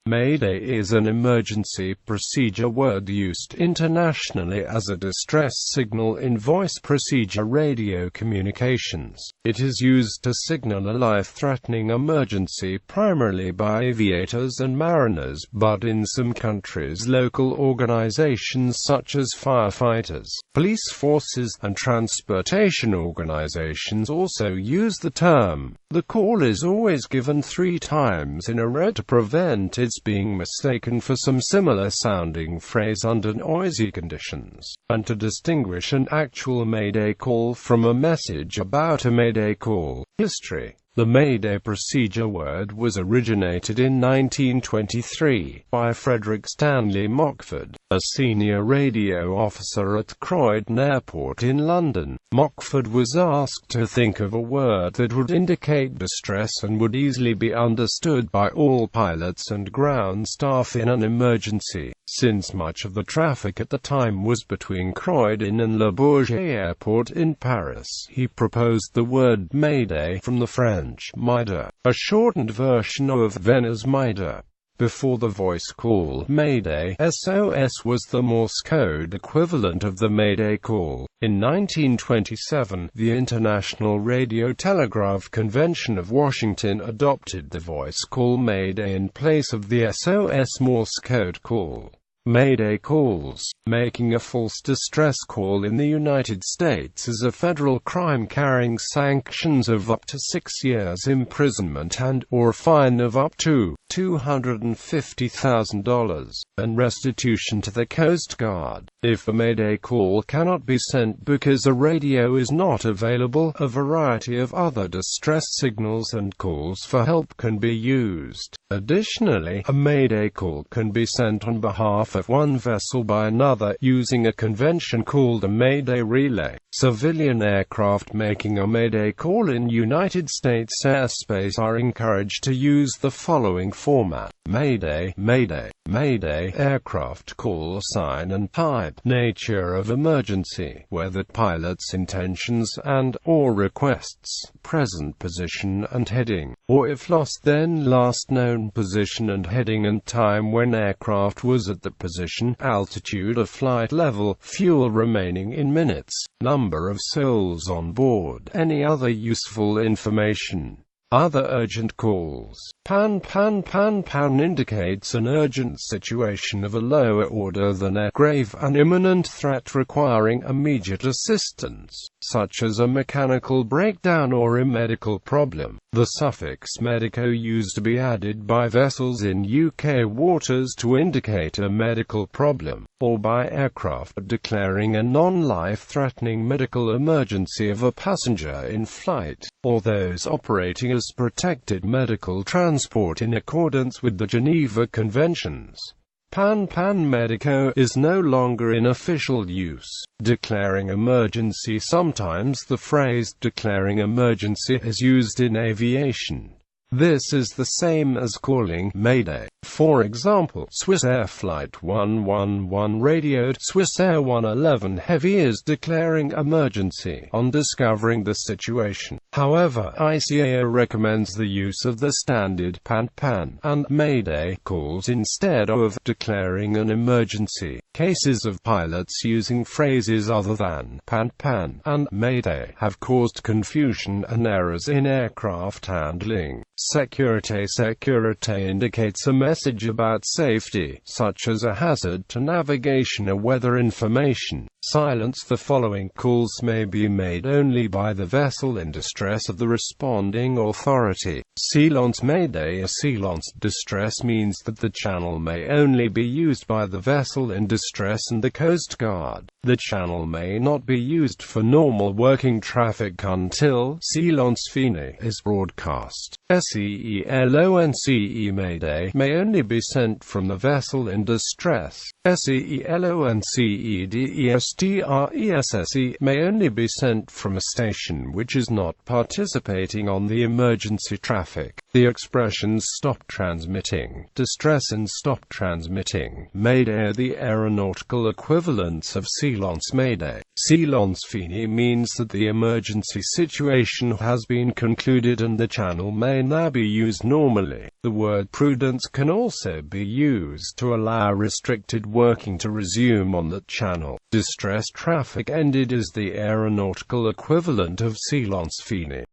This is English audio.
Mayday is an emergency procedure word used internationally as a distress signal in voice procedure radio communications. It is used to signal a life-threatening emergency primarily by aviators and mariners, but in some countries local organizations such as firefighters, police forces, and transportation organizations also use the term. The call is always given 3 times in a row to prevent its being mistaken for some similar-sounding phrase under noisy conditions, and to distinguish an actual Mayday call from a message about a Mayday call. History. The Mayday procedure word was originated in 1923 by Frederick Stanley Mockford, a senior radio officer at Croydon Airport in London. Mockford was asked to think of a word that would indicate distress and would easily be understood by all pilots and ground staff in an emergency. Since much of the traffic at the time was between Croydon and Le Bourget Airport in Paris, he proposed the word Mayday from the French Mayday, a shortened version of Vienna's Mayday. Before the voice call Mayday, SOS was the Morse code equivalent of the Mayday call. In 1927, the International Radio Telegraph Convention of Washington adopted the voice call Mayday in place of the SOS Morse code call. Mayday calls. Making a false distress call in the United States is a federal crime carrying sanctions of up to 6 years imprisonment and/or a fine of up to $250,000, and restitution to the Coast Guard. If a Mayday call cannot be sent because a radio is not available, a variety of other distress signals and calls for help can be used. Additionally, a Mayday call can be sent on behalf of one vessel by another, using a convention called a Mayday relay. Civilian aircraft making a Mayday call in United States airspace are encouraged to use the following format: Mayday, Mayday, Mayday, aircraft call sign and type, nature of emergency, weather, pilot's intentions and/or requests, present position and heading, or if lost then last known position and heading and time when aircraft was at the position, altitude of flight level, fuel remaining in minutes, number of souls on board, any other useful information. Other urgent calls. Pan indicates an urgent situation of a lower order than a grave and imminent threat requiring immediate assistance, such as a mechanical breakdown or a medical problem. The suffix medico used to be added by vessels in UK waters to indicate a medical problem, or by aircraft declaring a non-life-threatening medical emergency of a passenger in flight, or those operating as protected medical transport in accordance with the Geneva Conventions. Pan medico is no longer in official use. Declaring emergency. Sometimes the phrase declaring emergency is used in aviation. This is the same as calling Mayday. For example, Swiss Air Flight 111 radioed Swiss Air 111 Heavy is declaring emergency on discovering the situation. However, ICAO recommends the use of the standard Pan and Mayday calls instead of declaring an emergency. Cases of pilots using phrases other than Pan and Mayday have caused confusion and errors in aircraft handling. Security indicates a message about safety, such as a hazard to navigation or weather information. Silence. The following calls may be made only by the vessel in distress of the responding authority. Silence. Mayday. A silence distress means that the channel may only be used by the vessel in distress and the Coast Guard. The channel may not be used for normal working traffic until silence fine is broadcast. SELONCE. Mayday may only be sent from the vessel in distress. SELONCEDESTRESSE may only be sent from a station which is not participating on the emergency traffic. The expressions stop transmitting, distress and stop transmitting, Mayday. The aeronaut aeronautical equivalents of silence Mayday. Silence fini means that the emergency situation has been concluded and the channel may now be used normally. The word prudence can also be used to allow restricted working to resume on that channel. Distress traffic ended is the aeronautical equivalent of silence fini.